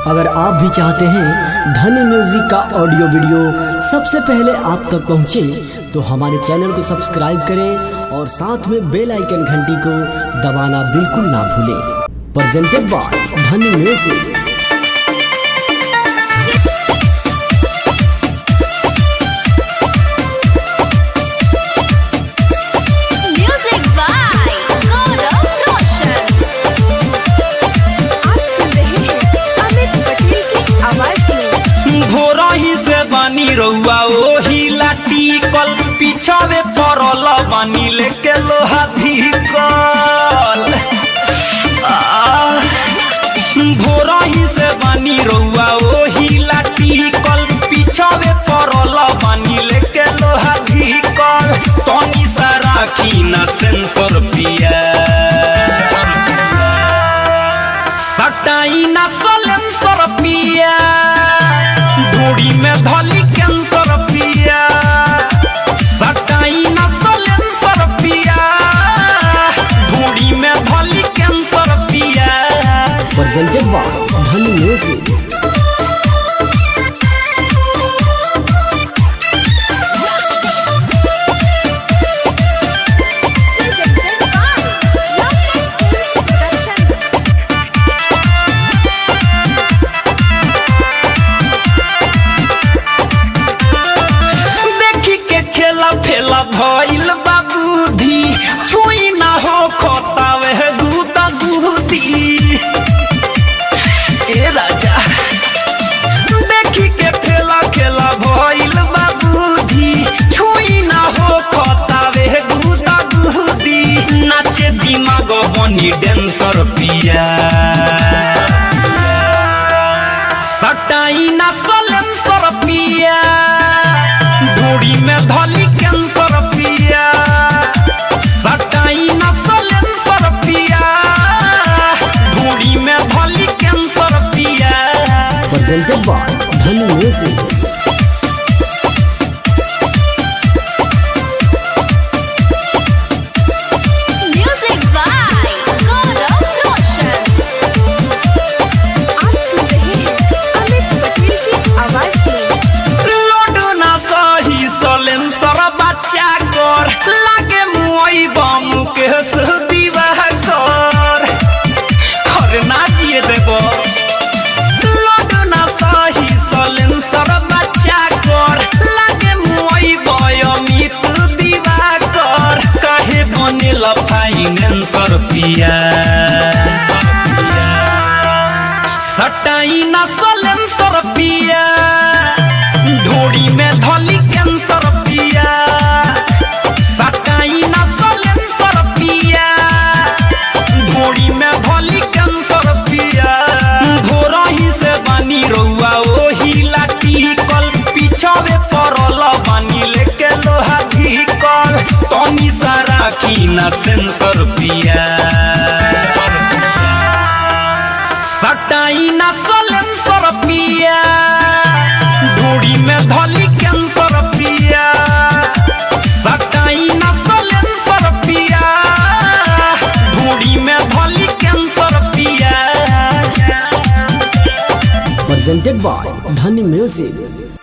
अगर आप भी चाहते हैं धनी म्यूजिक का ऑडियो वीडियो सबसे पहले आप तक पहुंचे तो हमारे चैनल को सब्सक्राइब करें और साथ में बेल आइकन घंटी को दबाना बिल्कुल ना भूलें। प्रेजेंटेड बाय धनी म्यूजिक। रउआ ओही लाठी कल पीछावे पड़ल बानी लेके लोहा धिकल भोरही से बानी रउआ ओही लाठी कल पीछावे पड़ल बानी लेके लोहा धिकल तनी सा राखी ना सेंसर पिया सटाई ना सलेंसर पिया ढोड़ी में धली कैंसर पिया सटाई ना सलेंसर पिया ढोड़ी में धली कैंसर पिया। प्रेजेंटेड बाय धनी म्यूजिक। फेला भइल बाबूधी छुई ना हो खोतावे गुदा गुदी ए राजा देखी के फेला खेला भइल बाबूधी छुई ना हो खोतावे गुदा गुदी नाचे दिमाग बनी डांसर पिया सटाई ना सलेंसर पिया ढोड़ी में धली कैंसर पिया सटाई ना सलेंसर पिया ढोड़ी में धली कैंसर पिया। प्रेजेंटेड बाय धनी म्यूजिक। लागे मुई बामू के दीवा कर और ना जिए देबो लडना सही सलेंसर बच्चा कर लागे मुई बयमित दीवा कर काहे बनेल फाइनेंसर पिया सटाई ना सलेंसर पिया ढोड़ी में धली कैंसर पिया सटाई ना सलेंसर पिया ढोड़ी में धली कैंसर पिया भोरही से बानी रउआ ओही लाठी कल पीछावे पड़ल बानी लेके लोहा धिकल तनी सा राखी ना सेंसर पिया सटाई ना सलेंसर पिया ढोड़ी में धली कैंसर पिया सटाई ना सलेंसर पिया ढोड़ी में धली कैंसर पिया। प्रेजेंटेड बाय धनी म्यूजिक।